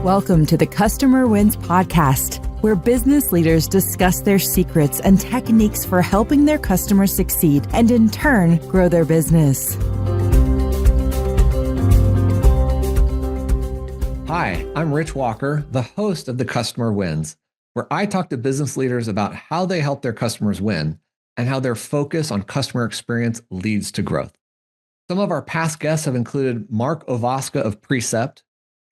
Welcome to the Customer Wins Podcast, where business leaders discuss their secrets and techniques for helping their customers succeed and in turn grow their business. Hi, I'm Rich Walker, the host of The Customer Wins, where I talk to business leaders about how they help their customers win and how their focus on customer experience leads to growth. Some of our past guests have included Mark Ovaska of Precept,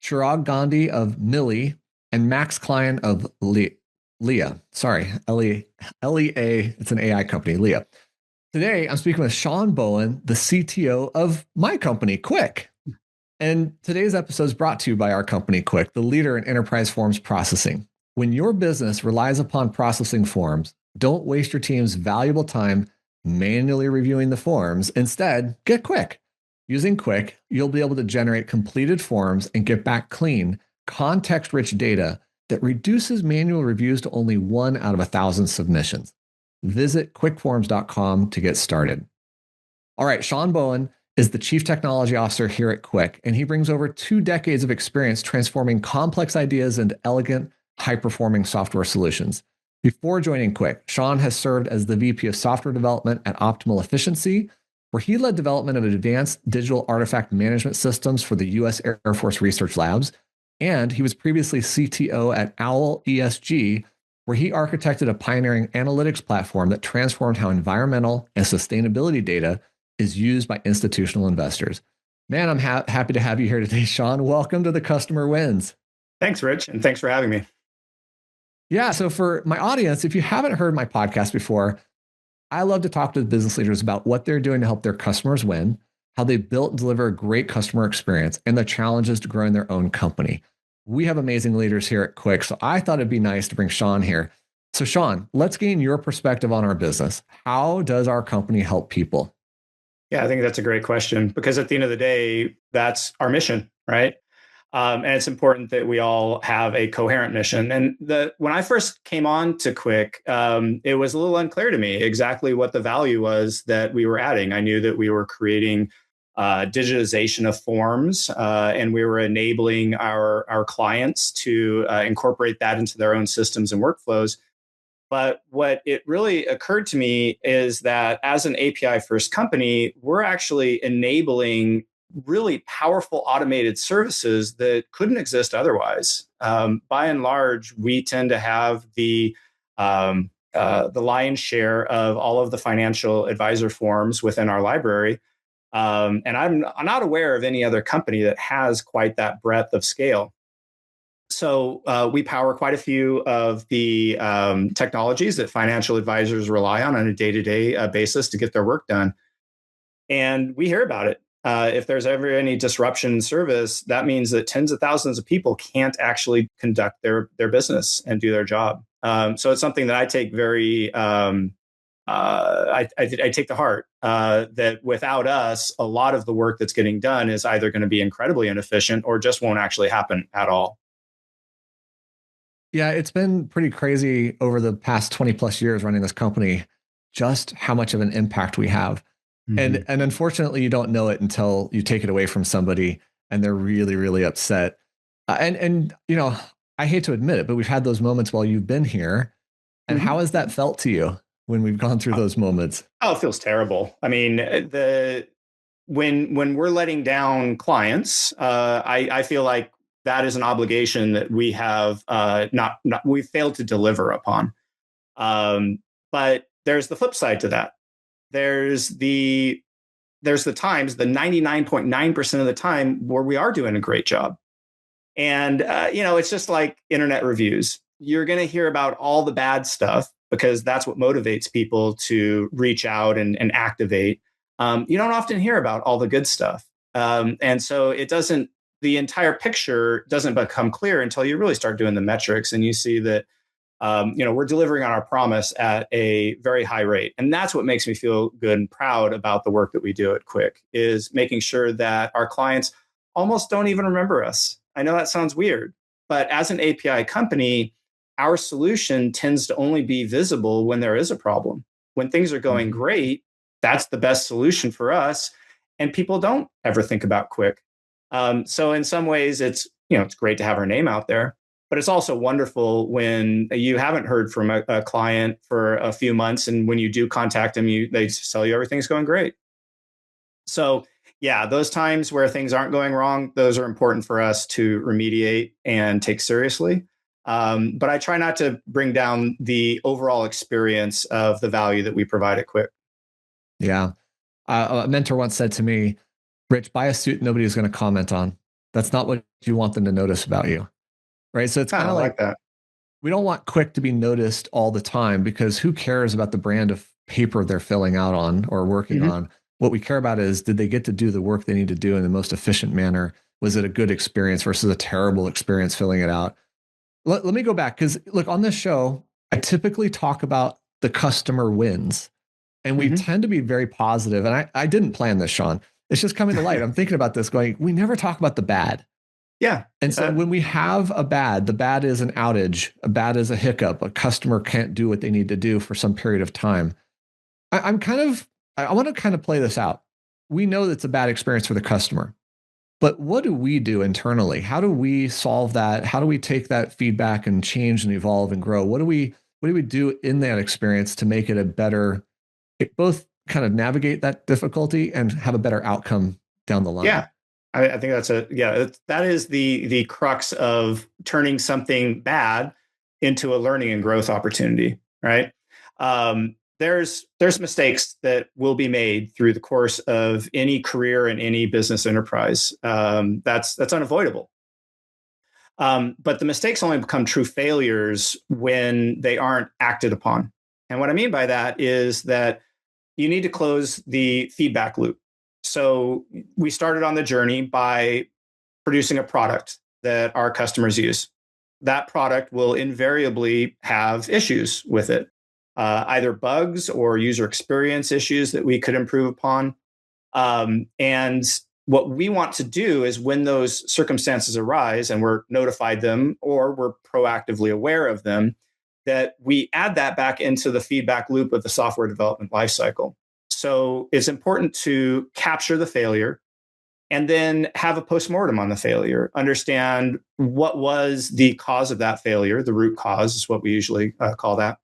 Chirag Gandhi of Millie, and Max Klein of Leah. Sorry, Lea. It's an AI company, Leah. Today, I'm speaking with Shawn Bowen, the CTO of my company, Quick. And today's episode is brought to you by our company, Quick, the leader in enterprise forms processing. When your business relies upon processing forms, don't waste your team's valuable time manually reviewing the forms. Instead, get Quick. Using Quick, you'll be able to generate completed forms and get back clean, context-rich data that reduces manual reviews to only 1 out of 1,000 submissions. Visit quickforms.com to get started. All right, Shawn Bowen is the Chief Technology Officer here at Quick, and he brings over 2 decades of experience transforming complex ideas into elegant, high-performing software solutions. Before joining Quick, Shawn has served as the VP of Software Development at Optimal Efficiency, where he led development of advanced digital artifact management systems for the U.S. Air Force Research Labs. And he was previously CTO at Owl ESG, where he architected a pioneering analytics platform that transformed how environmental and sustainability data is used by institutional investors. Man, I'm happy to have you here today, Shawn. Welcome to the Customer Wins. Thanks, Rich, and thanks for having me. Yeah, so for my audience, if you haven't heard my podcast before, I love to talk to business leaders about what they're doing to help their customers win, how they built and deliver a great customer experience, and the challenges to growing their own company. We have amazing leaders here at Quick, so I thought it'd be nice to bring Shawn here. So Shawn, let's gain your perspective on our business. How does our company help people? Yeah, I think that's a great question because at the end of the day, that's our mission, right? And it's important that we all have a coherent mission. And when I first came on to Quick, it was a little unclear to me exactly what the value was that we were adding. I knew that we were creating digitization of forms, and we were enabling our clients to incorporate that into their own systems and workflows. But what it really occurred to me is that as an API-first company, we're actually enabling really powerful automated services that couldn't exist otherwise. By and large, we tend to have the lion's share of all of the financial advisor forms within our library. And I'm not aware of any other company that has quite that breadth of scale. So we power quite a few of the technologies that financial advisors rely on a day-to-day basis to get their work done. And we hear about it. If there's ever any disruption in service, that means that tens of thousands of people can't actually conduct their business and do their job. So it's something that I take very, I take to heart that without us, a lot of the work that's getting done is either going to be incredibly inefficient or just won't actually happen at all. Yeah, it's been pretty crazy over the past 20 plus years running this company, just how much of an impact we have. Mm-hmm. And unfortunately, you don't know it until you take it away from somebody and they're really, really upset. And you know, I hate to admit it, but we've had those moments while you've been here. And how has that felt to you when we've gone through those moments? Oh, it feels terrible. I mean, when we're letting down clients, I feel like that is an obligation that we have we failed to deliver upon. But there's the flip side to that. There's the times, the 99.9% of the time where we are doing a great job. And, it's just like internet reviews. You're going to hear about all the bad stuff because that's what motivates people to reach out and activate. You don't often hear about all the good stuff. And so the entire picture doesn't become clear until you really start doing the metrics and you see that we're delivering on our promise at a very high rate. And that's what makes me feel good and proud about the work that we do at Quick, is making sure that our clients almost don't even remember us. I know that sounds weird, but as an API company, our solution tends to only be visible when there is a problem. When things are going great, that's the best solution for us. And people don't ever think about Quick. So in some ways, it's it's great to have our name out there. But it's also wonderful when you haven't heard from a client for a few months, and when you do contact them, they tell you everything's going great. So yeah, those times where things aren't going wrong, those are important for us to remediate and take seriously. But I try not to bring down the overall experience of the value that we provide at Quick. Yeah. A mentor once said to me, Rich, buy a suit nobody's going to comment on. That's not what you want them to notice about you. Right. So it's kind of like that. We don't want Quick to be noticed all the time, because who cares about the brand of paper they're filling out on or working on? What we care about is, did they get to do the work they need to do in the most efficient manner? Was it a good experience versus a terrible experience filling it out? Let me go back, because look, on this show, I typically talk about the customer wins, and we tend to be very positive. And I didn't plan this, Shawn. It's just coming to light. I'm thinking about this going, we never talk about the bad. Yeah. And so when we have a bad, the bad is an outage, a bad is a hiccup, a customer can't do what they need to do for some period of time. I want to kind of play this out. We know that's a bad experience for the customer, but what do we do internally? How do we solve that? How do we take that feedback and change and evolve and grow? What do we do in that experience to make it a better, both kind of navigate that difficulty and have a better outcome down the line? Yeah. I think that is the crux of turning something bad into a learning and growth opportunity, right? There's mistakes that will be made through the course of any career and any business enterprise. That's unavoidable. But the mistakes only become true failures when they aren't acted upon. And what I mean by that is that you need to close the feedback loop. So we started on the journey by producing a product that our customers use. That product will invariably have issues with it, either bugs or user experience issues that we could improve upon. And what we want to do is, when those circumstances arise and we're notified them or we're proactively aware of them, that we add that back into the feedback loop of the software development lifecycle. So it's important to capture the failure and then have a postmortem on the failure, understand what was the cause of that failure. The root cause is what we usually call that.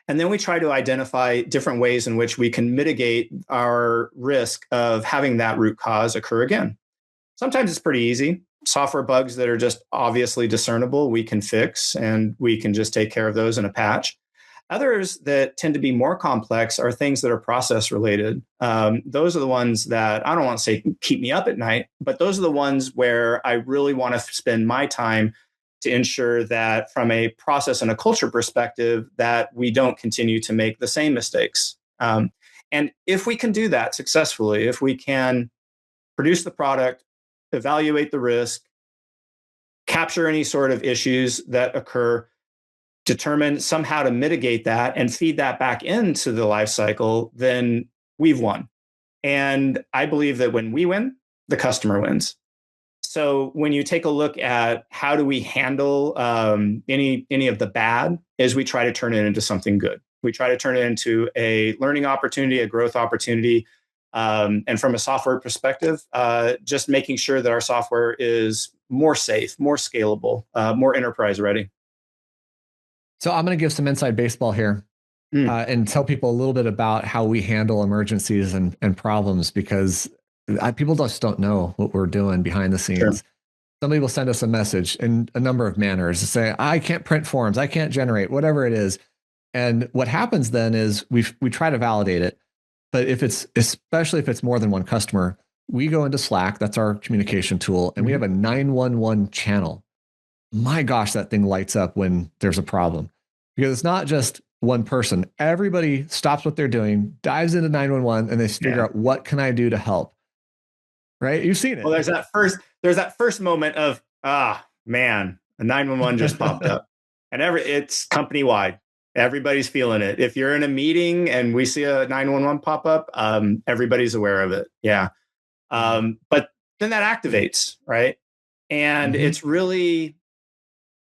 And then we try to identify different ways in which we can mitigate our risk of having that root cause occur again. Sometimes it's pretty easy. Software bugs that are just obviously discernible, we can fix, and we can just take care of those in a patch. Others that tend to be more complex are things that are process related. Those are the ones that I don't want to say keep me up at night, but those are the ones where I really want to spend my time to ensure that, from a process and a culture perspective, that we don't continue to make the same mistakes. And if we can do that successfully, if we can produce the product, evaluate the risk, capture any sort of issues that occur, determine somehow to mitigate that and feed that back into the life cycle, then we've won. And I believe that when we win, the customer wins. So when you take a look at how do we handle any of the bad, is we try to turn it into something good. We try to turn it into a learning opportunity, a growth opportunity. And from a software perspective, just making sure that our software is more safe, more scalable, more enterprise ready. So I'm going to give some inside baseball here and tell people a little bit about how we handle emergencies and problems, because people just don't know what we're doing behind the scenes. Sure. Somebody will send us a message in a number of manners to say, I can't print forms, I can't generate, whatever it is. And what happens then is we try to validate it. But especially if it's more than one customer, we go into Slack, that's our communication tool, and we have a 911 channel. My gosh, that thing lights up when there's a problem, because it's not just one person. Everybody stops what they're doing, dives into 911, and they figure out, what can I do to help? Right? You've seen it. Well, there's that first moment of, man, a 911 just popped up, and it's company wide. Everybody's feeling it. If you're in a meeting and we see a 911 pop up, everybody's aware of it. Yeah. But then that activates, right? And it's really,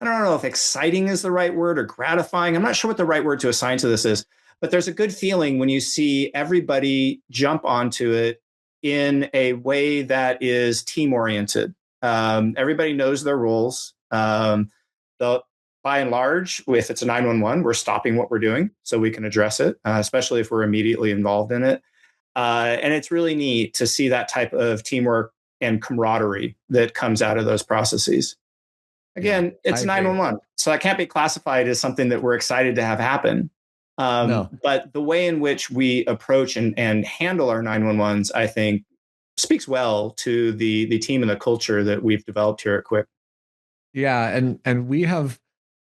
I don't know if exciting is the right word or gratifying. I'm not sure what the right word to assign to this is, but there's a good feeling when you see everybody jump onto it in a way that is team oriented. Everybody knows their roles. By and large, if it's a 911, we're stopping what we're doing so we can address it, especially if we're immediately involved in it. And it's really neat to see that type of teamwork and camaraderie that comes out of those processes. Again, it's 911, so that can't be classified as something that we're excited to have happen. No. But the way in which we approach and handle our 911s, I think, speaks well to the team and the culture that we've developed here at Quick. Yeah, and we have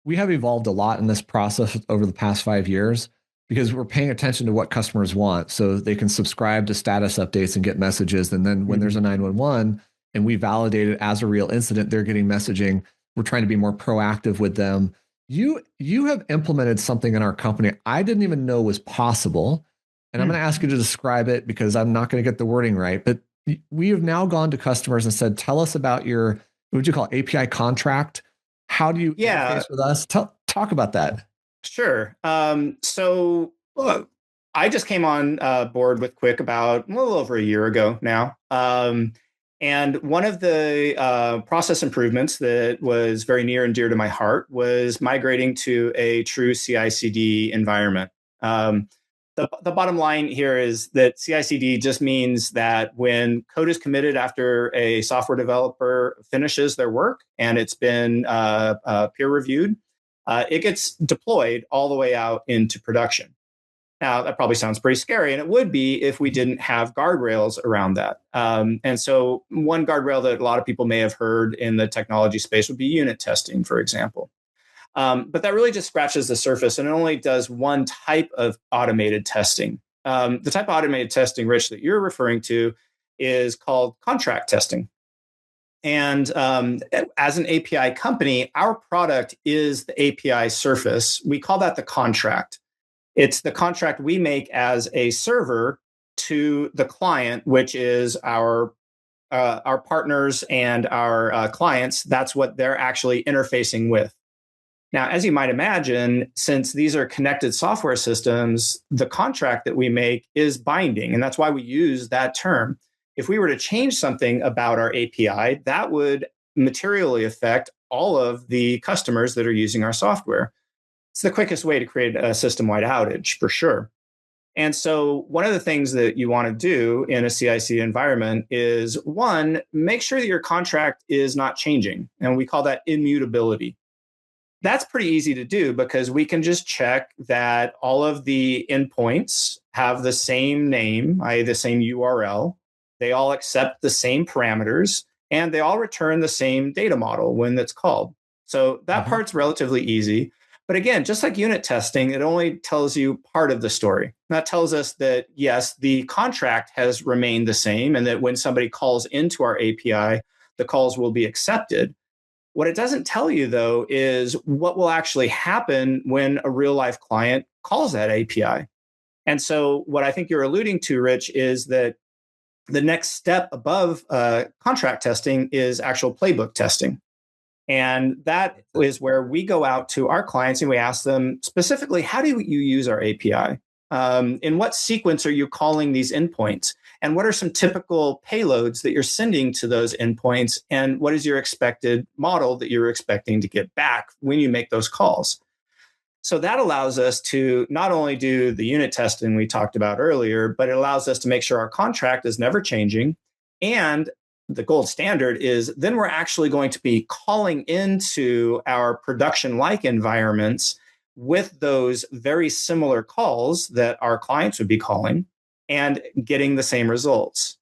evolved a lot in this process over the past 5 years because we're paying attention to what customers want, so they can subscribe to status updates and get messages. And then when there's a 911 and we validate it as a real incident, they're getting messaging. We're trying to be more proactive with them. You have implemented something in our company I didn't even know was possible, and I'm going to ask you to describe it because I'm not going to get the wording right. But we have now gone to customers and said, "Tell us about your, what would you call it, API contract? How do you interface with us? Talk about that." Sure. So I just came on board with Quick about a little over a year ago now. And one of the process improvements that was very near and dear to my heart was migrating to a true CI/CD environment. The bottom line here is that CI/CD just means that when code is committed after a software developer finishes their work and it's been peer reviewed, it gets deployed all the way out into production. Now, that probably sounds pretty scary, and it would be if we didn't have guardrails around that. And so one guardrail that a lot of people may have heard in the technology space would be unit testing, for example. But that really just scratches the surface, and it only does one type of automated testing. The type of automated testing, Rich, that you're referring to is called contract testing. And as an API company, our product is the API surface. We call that the contract. It's the contract we make as a server to the client, which is our partners and our clients. That's what they're actually interfacing with. Now, as you might imagine, since these are connected software systems, the contract that we make is binding. And that's why we use that term. If we were to change something about our API, that would materially affect all of the customers that are using our software. It's the quickest way to create a system-wide outage, for sure. And so one of the things that you want to do in a CI/CD environment is, one, make sure that your contract is not changing. And we call that immutability. That's pretty easy to do because we can just check that all of the endpoints have the same name, i.e. the same URL. They all accept the same parameters, and they all return the same data model when it's called. So that part's relatively easy. But again, just like unit testing, it only tells you part of the story. That tells us that, yes, the contract has remained the same and that when somebody calls into our API, the calls will be accepted. What it doesn't tell you, though, is what will actually happen when a real life client calls that API. And so what I think you're alluding to, Rich, is that the next step above contract testing is actual playbook testing. And that is where we go out to our clients and we ask them specifically, how do you use our API? In what sequence are you calling these endpoints? And what are some typical payloads that you're sending to those endpoints? And what is your expected model that you're expecting to get back when you make those calls? So that allows us to not only do the unit testing we talked about earlier, but it allows us to make sure our contract is never changing. And the gold standard is then we're actually going to be calling into our production-like environments with those very similar calls that our clients would be calling and getting the same results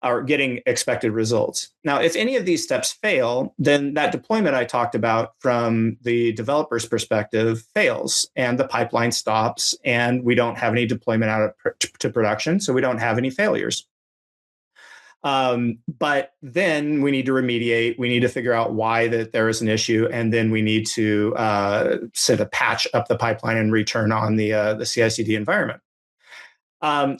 or getting expected results. Now, if any of these steps fail, then that deployment I talked about from the developer's perspective fails and the pipeline stops and we don't have any deployment out to production, so we don't have any failures. But then we need to remediate. We need to figure out why that there is an issue, and then we need to set a patch up the pipeline and return on the CI/CD environment.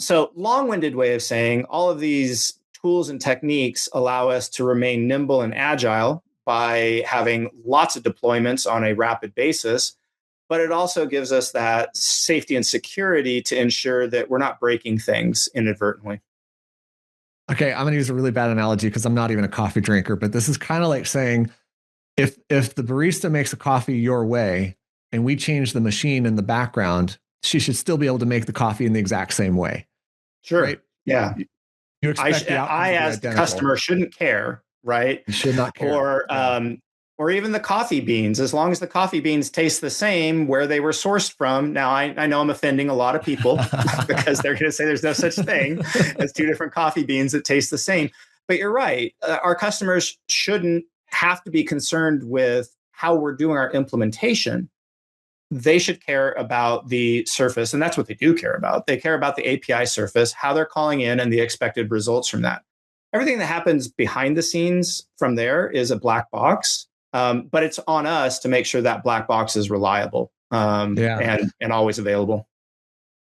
So long-winded way of saying all of these tools and techniques allow us to remain nimble and agile by having lots of deployments on a rapid basis, but it also gives us that safety and security to ensure that we're not breaking things inadvertently. Okay, I'm going to use a really bad analogy because I'm not even a coffee drinker, but this is kind of like saying if the barista makes a coffee your way and we change the machine in the background, she should still be able to make the coffee in the exact same way, right? Sure. Yeah. You expect the outcome I, to be as the identical. customer, shouldn't care, right? You should not care. Or even the coffee beans, as long as the coffee beans taste the same where they were sourced from. Now, I know I'm offending a lot of people because they're going to say there's no such thing as two different coffee beans that taste the same. But you're right. Our customers shouldn't have to be concerned with how we're doing our implementation. They should care about the surface, and that's what they do care about. They care about the API surface, how they're calling in, and the expected results from that. Everything that happens behind the scenes from there is a black box, but it's on us to make sure that black box is reliable and always available.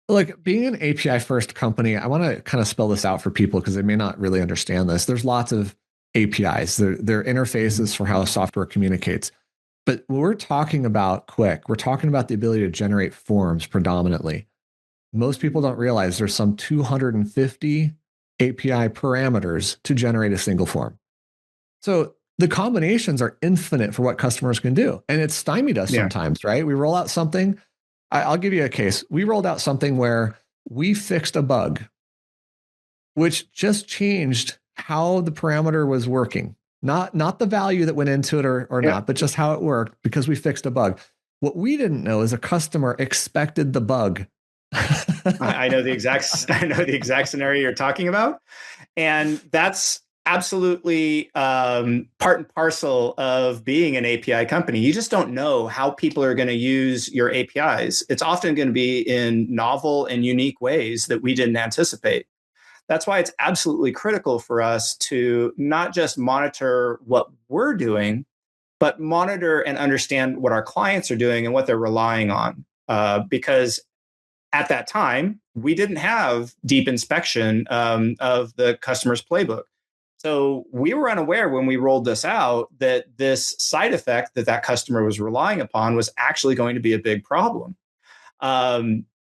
Look, being an API first company, I want to kind of spell this out for people because they may not really understand this. There's lots of APIs. They're interfaces for how software communicates. But when we're talking about Quick, we're talking about the ability to generate forms predominantly. Most people don't realize there's some 250 API parameters to generate a single form. So the combinations are infinite for what customers can do. And it's stymied us sometimes, right? We roll out something. I'll give you a case. We rolled out something where we fixed a bug, which just changed how the parameter was working. Not the value that went into it or not, but just how it worked because we fixed a bug. What we didn't know is a customer expected the bug. I know the exact scenario you're talking about. And that's absolutely part and parcel of being an API company. You just don't know how people are going to use your APIs. It's often going to be in novel and unique ways that we didn't anticipate. That's why it's absolutely critical for us to not just monitor what we're doing, but monitor and understand what our clients are doing and what they're relying on. Because at that time, we didn't have deep inspection of the customer's playbook. So we were unaware when we rolled this out that this side effect that customer was relying upon was actually going to be a big problem.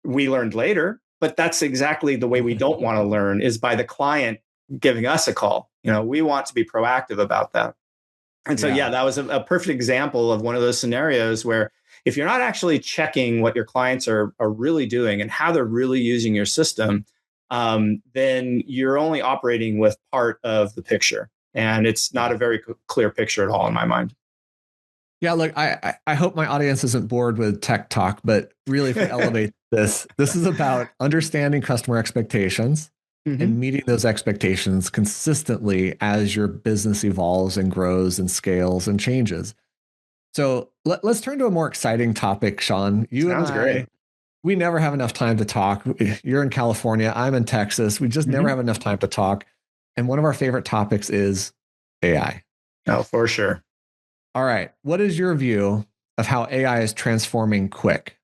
We learned later, but that's exactly the way we don't want to learn, is by the client giving us a call. We want to be proactive about that. And so, that was a perfect example of one of those scenarios where if you're not actually checking what your clients are really doing and how they're really using your system, then you're only operating with part of the picture. And it's not a very clear picture at all in my mind. Yeah, look, I hope my audience isn't bored with tech talk, but really if we elevate this is about understanding customer expectations and meeting those expectations consistently as your business evolves and grows and scales and changes. So let's turn to a more exciting topic, Shawn. Sounds great. We never have enough time to talk. You're in California, I'm in Texas. We just never have enough time to talk. And one of our favorite topics is AI. Oh, for sure. All right. What is your view of how AI is transforming Quick?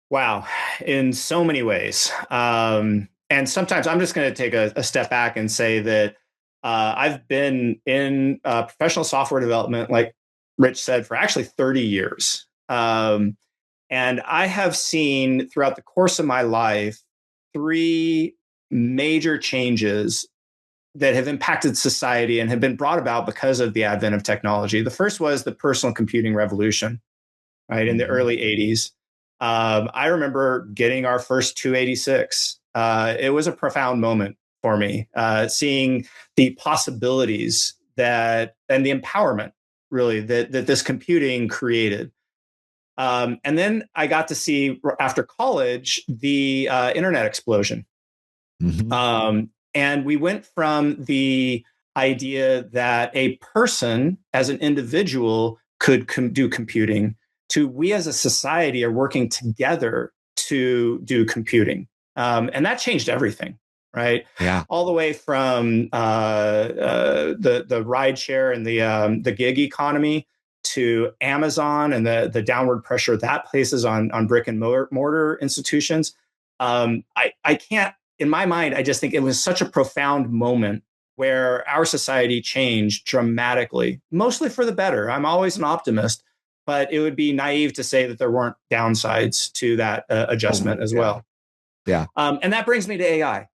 Wow. In so many ways. And sometimes I'm just going to take a step back and say that I've been in professional software development, like Rich said, for actually 30 years. And I have seen throughout the course of my life 3 major changes that have impacted society and have been brought about because of the advent of technology. The first was the personal computing revolution, right, in the early 80s. I remember getting our first 286. It was a profound moment for me, seeing the possibilities and the empowerment, really, that this computing created. And then I got to see, after college, the internet explosion. And we went from the idea that a person as an individual could do computing to we as a society are working together to do computing. And that changed everything, right? Yeah. All the way from the ride share and the gig economy to Amazon and the downward pressure that places on brick and mortar institutions. I can't, in my mind, I just think it was such a profound moment where our society changed dramatically, mostly for the better. I'm always an optimist, but it would be naive to say that there weren't downsides to that adjustment as well. Yeah. And that brings me to AI,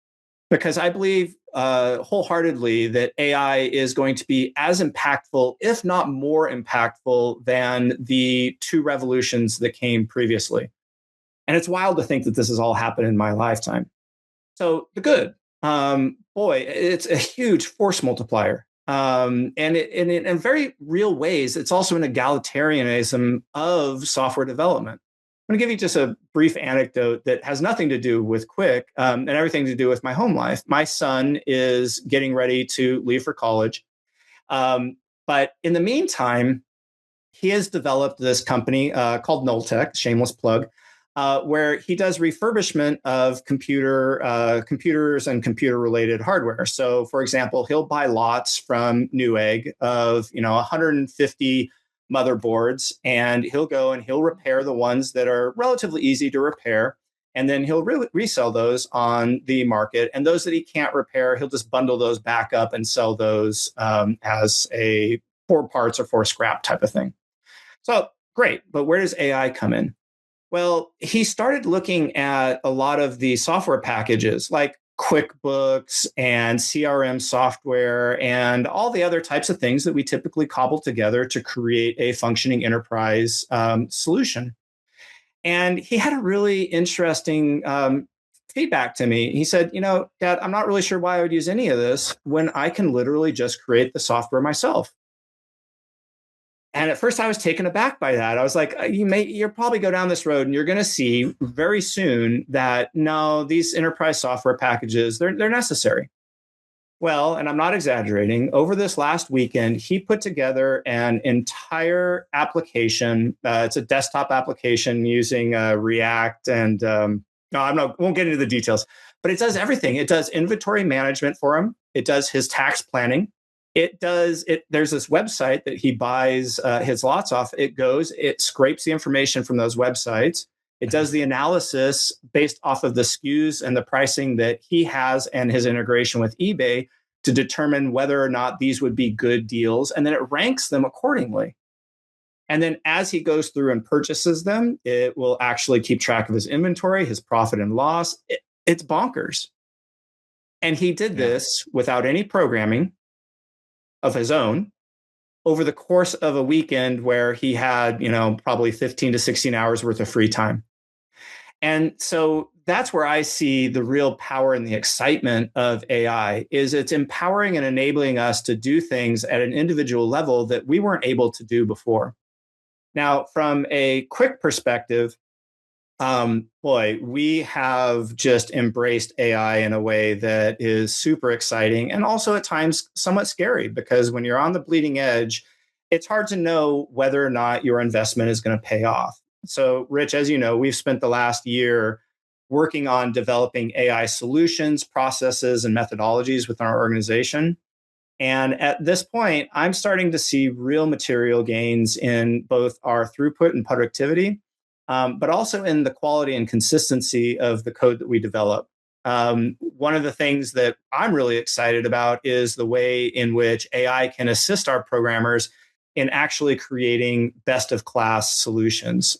because I believe wholeheartedly that AI is going to be as impactful, if not more impactful, than the two revolutions that came previously. And it's wild to think that this has all happened in my lifetime. So the good, boy, it's a huge force multiplier. And in very real ways, it's also an egalitarianism of software development. I'm going to give you just a brief anecdote that has nothing to do with Quick and everything to do with my home life. My son is getting ready to leave for college. But in the meantime, he has developed this company called Nulltech, shameless plug, where he does refurbishment of computers and computer-related hardware. So, for example, he'll buy lots from Newegg of 150 motherboards, and he'll go and he'll repair the ones that are relatively easy to repair, and then he'll resell those on the market. And those that he can't repair, he'll just bundle those back up and sell those as a for parts or for scrap type of thing. So great, but where does AI come in? Well, he started looking at a lot of the software packages like QuickBooks and CRM software and all the other types of things that we typically cobble together to create a functioning enterprise solution. And he had a really interesting feedback to me. He said, Dad, I'm not really sure why I would use any of this when I can literally just create the software myself. And at first I was taken aback by that. I was like, you'll probably go down this road and you're going to see very soon that no, these enterprise software packages, they're necessary. Well, and I'm not exaggerating, over this last weekend, he put together an entire application. It's a desktop application using React and no, won't get into the details, but it does everything. It does inventory management for him. It does his tax planning. There's this website that he buys his lots off. It scrapes the information from those websites. It does the analysis based off of the SKUs and the pricing that he has and his integration with eBay to determine whether or not these would be good deals. And then it ranks them accordingly. And then as he goes through and purchases them, it will actually keep track of his inventory, his profit and loss. It's bonkers. And he did this without any programming of his own over the course of a weekend where he had, probably 15 to 16 hours worth of free time. And so that's where I see the real power and the excitement of AI is it's empowering and enabling us to do things at an individual level that we weren't able to do before. Now, from a quick perspective, we have just embraced AI in a way that is super exciting and also at times somewhat scary because when you're on the bleeding edge, it's hard to know whether or not your investment is going to pay off. So, Rich, as you know, we've spent the last year working on developing AI solutions, processes, and methodologies within our organization. And at this point, I'm starting to see real material gains in both our throughput and productivity. But also in the quality and consistency of the code that we develop. One of the things that I'm really excited about is the way in which AI can assist our programmers in actually creating best of class solutions.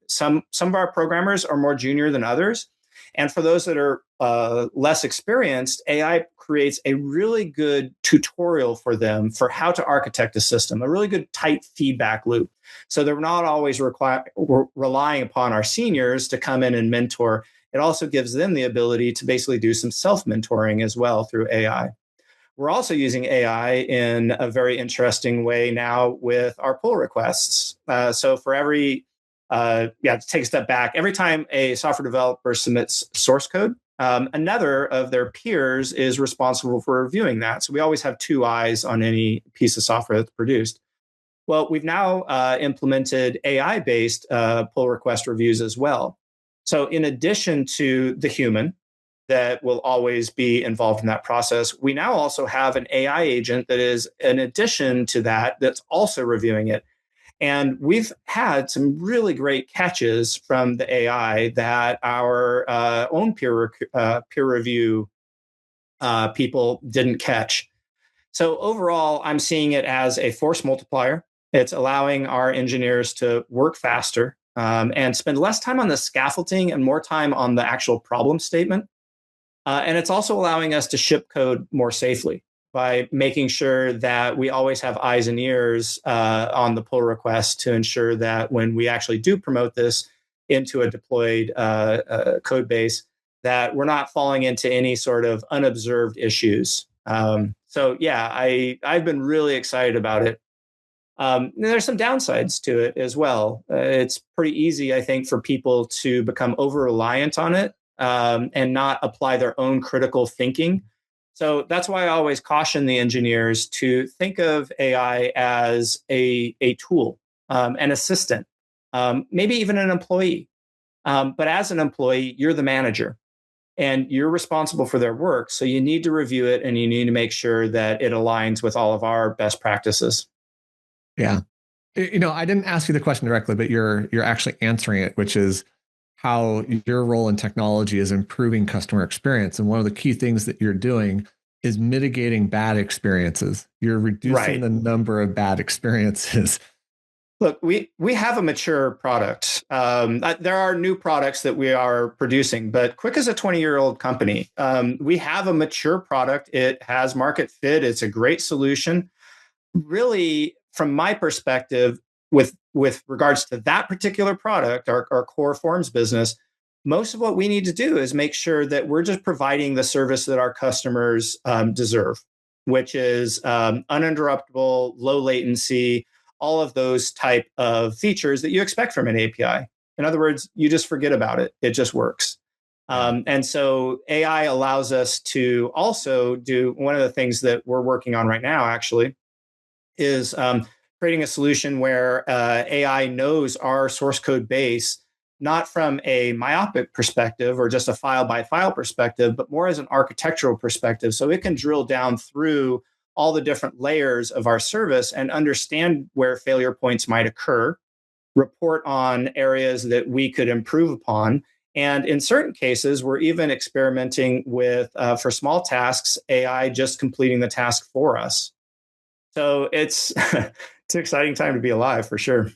Some of our programmers are more junior than others. And for those that are less experienced, AI creates a really good tutorial for them for how to architect a system, a really good tight feedback loop. So they're not always relying upon our seniors to come in and mentor. It also gives them the ability to basically do some self-mentoring as well through AI. We're also using AI in a very interesting way now with our pull requests. So for every to take a step back, every time a software developer submits source code, another of their peers is responsible for reviewing that. So we always have two eyes on any piece of software that's produced. Well, we've now implemented AI-based pull request reviews as well. So in addition to the human that will always be involved in that process, we now also have an AI agent that is in addition to that, that's also reviewing it. And we've had some really great catches from the AI that our own peer review people didn't catch. So overall, I'm seeing it as a force multiplier. It's allowing our engineers to work faster and spend less time on the scaffolding and more time on the actual problem statement. And it's also allowing us to ship code more safely by making sure that we always have eyes and ears on the pull request to ensure that when we actually do promote this into a deployed code base, that we're not falling into any sort of unobserved issues. So yeah, I've been really excited about it. And there's some downsides to it as well. It's pretty easy, I think, for people to become over reliant on it and not apply their own critical thinking. So that's why I always caution the engineers to think of AI as a tool, an assistant, maybe even an employee. But as an employee, you're the manager and you're responsible for their work. So you need to review it and you need to make sure that it aligns with all of our best practices. Yeah. I didn't ask you the question directly, but you're actually answering it, which is how your role in technology is improving customer experience. And one of the key things that you're doing is mitigating bad experiences. You're reducing the number of bad experiences. Look, we have a mature product. There are new products that we are producing, but Quick is a 20-year-old company. We have a mature product. It has market fit. It's a great solution. Really, from my perspective, with regards to that particular product, our core forms business, most of what we need to do is make sure that we're just providing the service that our customers deserve, which is uninterruptible, low latency, all of those type of features that you expect from an API. In other words, you just forget about it. It just works. And so AI allows us to also do one of the things that we're working on right now, actually, is creating a solution where AI knows our source code base, not from a myopic perspective or just a file by file perspective, but more as an architectural perspective. So it can drill down through all the different layers of our service and understand where failure points might occur, report on areas that we could improve upon. And in certain cases, we're even experimenting with, for small tasks, AI just completing the task for us. So it's it's an exciting time to be alive, for sure.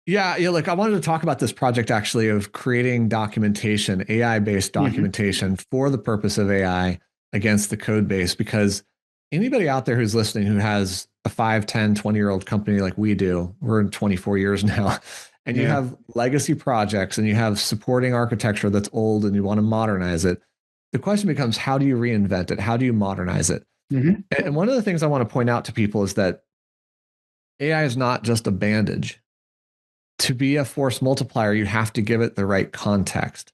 Yeah. Look, I wanted to talk about this project actually of creating documentation, AI-based documentation for the purpose of AI against the code base, because anybody out there who's listening who has a 5, 10, 20-year-old company like we do, we're in 24 years now, and you have legacy projects and you have supporting architecture that's old and you want to modernize it. The question becomes, how do you reinvent it? How do you modernize it? And one of the things I want to point out to people is that AI is not just a bandage. To be a force multiplier, you have to give it the right context.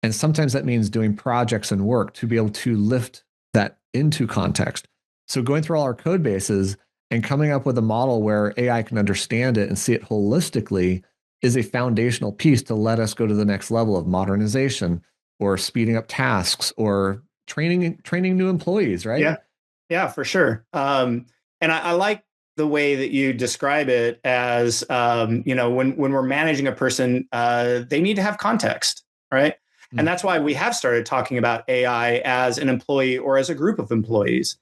And sometimes that means doing projects and work to be able to lift that into context. So going through all our code bases and coming up with a model where AI can understand it and see it holistically is a foundational piece to let us go to the next level of modernization or speeding up tasks or training new employees, right? Yeah, for sure. And I like the way that you describe it as, when we're managing a person, they need to have context, right? And that's why we have started talking about AI as an employee or as a group of employees.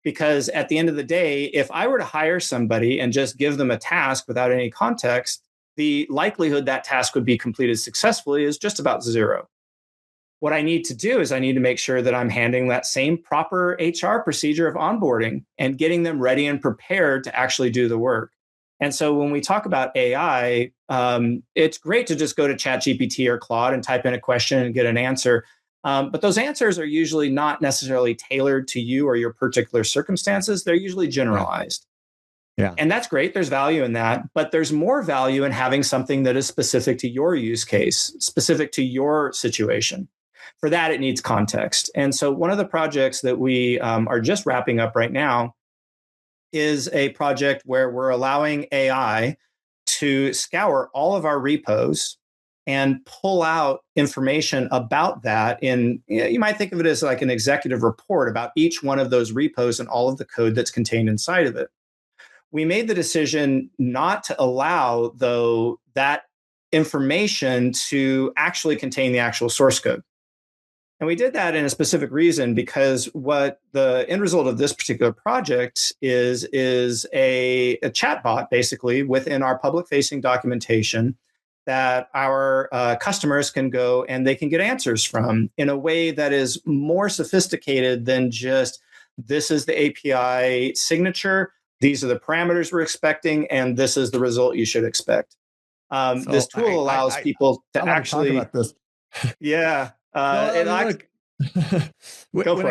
Because at the end of the day, if I were to hire somebody and just give them a task without any context, the likelihood that task would be completed successfully is just about zero. What I need to do is I need to make sure that I'm handling that same proper HR procedure of onboarding and getting them ready and prepared to actually do the work. And so when we talk about AI, it's great to just go to ChatGPT or Claude and type in a question and get an answer. But those answers are usually not necessarily tailored to you or your particular circumstances. They're usually generalized. Yeah. And that's great. There's value in that. But there's more value in having something that is specific to your use case, specific to your situation. For that, it needs context. And so one of the projects that we are just wrapping up right now is a project where we're allowing AI to scour all of our repos and pull out information about that you might think of it as like an executive report about each one of those repos and all of the code that's contained inside of it. We made the decision not to allow, though, that information to actually contain the actual source code. And we did that in a specific reason, because what the end result of this particular project is a chatbot, basically, within our public-facing documentation that our customers can go and they can get answers from in a way that is more sophisticated than just this is the API signature, these are the parameters we're expecting, and this is the result you should expect. This tool allows people to want to talk about this. Yeah. No, I mean, look, when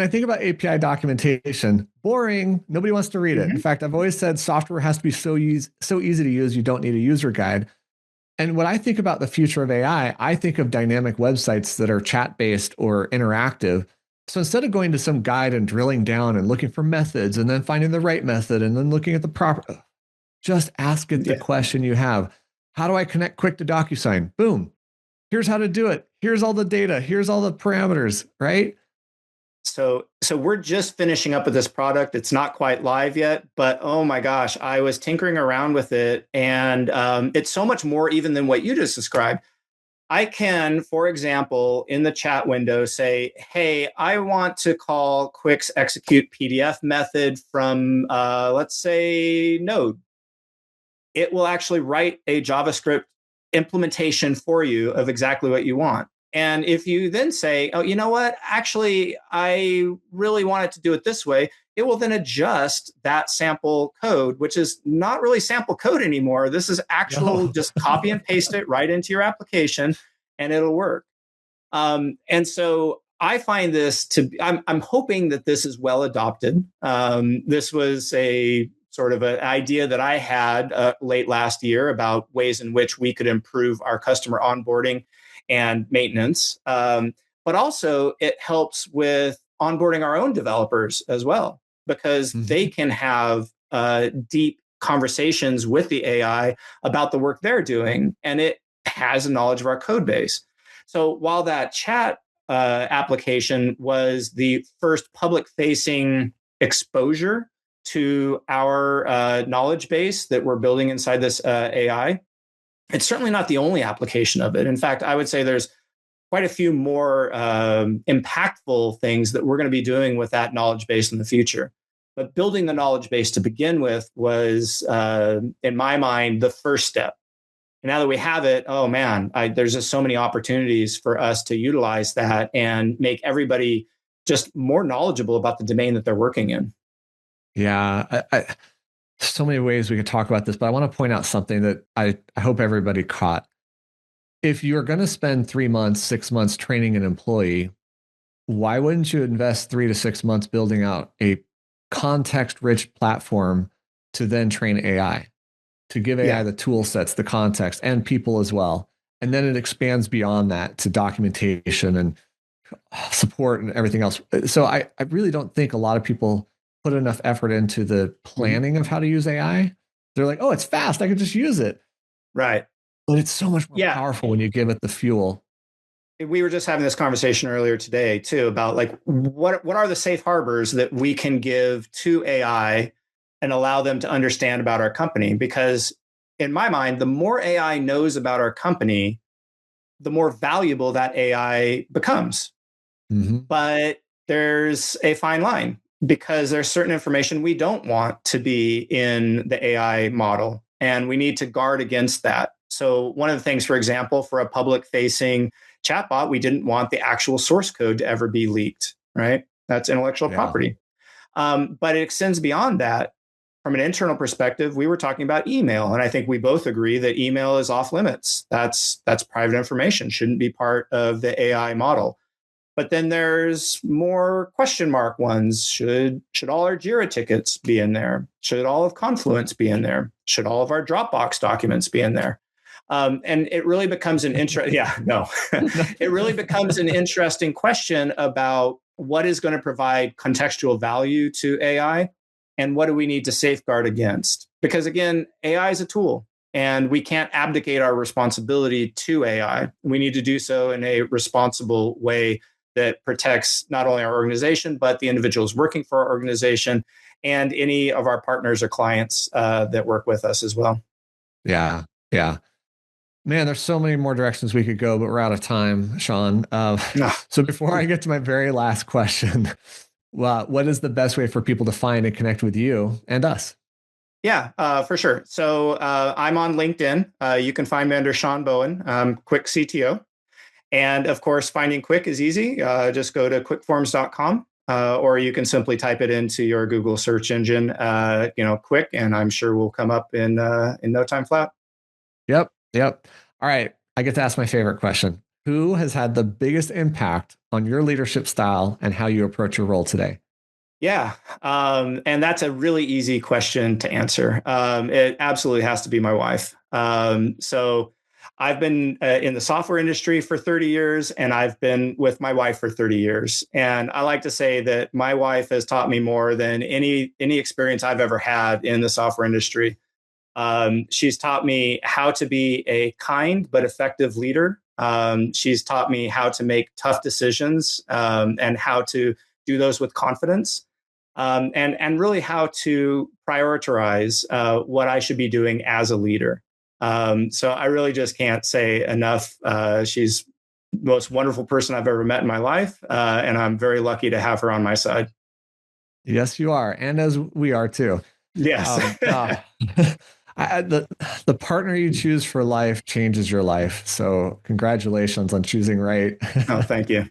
I think about API documentation, boring. Nobody wants to read it. In fact, I've always said software has to be so easy to use. You don't need a user guide. And when I think about the future of AI, I think of dynamic websites that are chat-based or interactive. So instead of going to some guide and drilling down and looking for methods and then finding the right method and then looking at the proper, just ask it the question you have. How do I connect quick to DocuSign? Boom. Here's how to do it. Here's all the data. Here's all the parameters, right? So we're just finishing up with this product. It's not quite live yet, but oh my gosh, I was tinkering around with it, and it's so much more even than what you just described. I can, for example, in the chat window say, hey, I want to call Quick's execute PDF method from, let's say, Node. It will actually write a JavaScript implementation for you of exactly what you want. And if you then say, oh, you know what, actually, I really want it to do it this way, it will then adjust that sample code, which is not really sample code anymore. This is actual, just copy and paste it right into your application and it'll work. And so I find this I'm hoping that this is well adopted. This was a sort of an idea that I had late last year about ways in which we could improve our customer onboarding and maintenance. But also it helps with onboarding our own developers as well, because they can have deep conversations with the AI about the work they're doing, and it has a knowledge of our code base. So while that chat application was the first public-facing exposure to our knowledge base that we're building inside this AI, it's certainly not the only application of it. In fact, I would say there's quite a few more impactful things that we're going to be doing with that knowledge base in the future. But building the knowledge base to begin with was, in my mind, the first step. And now that we have it, oh man, there's just so many opportunities for us to utilize that and make everybody just more knowledgeable about the domain that they're working in. Yeah, so many ways we could talk about this, but I want to point out something that I hope everybody caught. If you're going to spend 3 months, 6 months training an employee, why wouldn't you invest 3 to 6 months building out a context-rich platform to then train AI, to give AI the tool sets, the context, and people as well? And then it expands beyond that to documentation and support and everything else. So I really don't think a lot of people put enough effort into the planning of how to use AI. They're like, oh, it's fast, I can just use it. Right. But it's so much more powerful when you give it the fuel. We were just having this conversation earlier today too about like what are the safe harbors that we can give to AI and allow them to understand about our company? Because in my mind, the more AI knows about our company, the more valuable that AI becomes. But there's a fine line, because there's certain information we don't want to be in the AI model, and we need to guard against that. So one of the things, for example, for a public-facing chatbot, we didn't want the actual source code to ever be leaked, right? That's intellectual property. But it extends beyond that. From an internal perspective, we were talking about email, and I think we both agree that email is off limits. That's private information, shouldn't be part of the AI model. But then there's more question mark ones. Should all our Jira tickets be in there? Should all of Confluence be in there? Should all of our Dropbox documents be in there? And it really becomes an it really becomes an interesting question about what is going to provide contextual value to AI and what do we need to safeguard against? Because again, AI is a tool and we can't abdicate our responsibility to AI. We need to do so in a responsible way that protects not only our organization, but the individuals working for our organization and any of our partners or clients that work with us as well. Yeah. Man, there's so many more directions we could go, but we're out of time, Shawn. So before I get to my very last question, what is the best way for people to find and connect with you and us? Yeah, for sure. So I'm on LinkedIn. You can find me under Shawn Bowen, Quick CTO. And of course, finding Quick is easy. Just go to quickforms.com, or you can simply type it into your Google search engine, Quick, and I'm sure we'll come up in no time flat. Yep. All right. I get to ask my favorite question. Who has had the biggest impact on your leadership style and how you approach your role today? Yeah. And that's a really easy question to answer. It absolutely has to be my wife. So I've been in the software industry for 30 years, and I've been with my wife for 30 years. And I like to say that my wife has taught me more than any experience I've ever had in the software industry. She's taught me how to be a kind but effective leader. She's taught me how to make tough decisions, and how to do those with confidence. And really how to prioritize what I should be doing as a leader. So I really just can't say enough. She's the most wonderful person I've ever met in my life, and I'm very lucky to have her on my side. Yes, you are, and as we are too. Yes. The partner you choose for life changes your life. So congratulations on choosing right. Oh, thank you.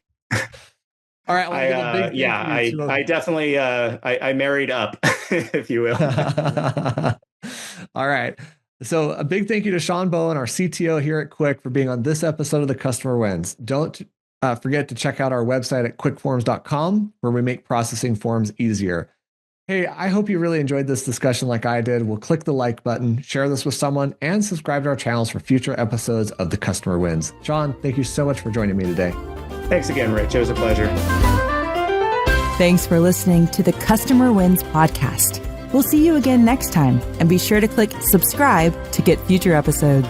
All right. Well, I definitely, I married up, if you will. All right. So a big thank you to Shawn Bowen, our CTO here at Quick, for being on this episode of The Customer Wins. Don't forget to check out our website at quickforms.com, where we make processing forms easier. Hey, I hope you really enjoyed this discussion like I did. We'll click the like button, share this with someone, and subscribe to our channels for future episodes of The Customer Wins. Shawn, thank you so much for joining me today. Thanks again, Rich. It was a pleasure. Thanks for listening to the Customer Wins podcast. We'll see you again next time, and be sure to click subscribe to get future episodes.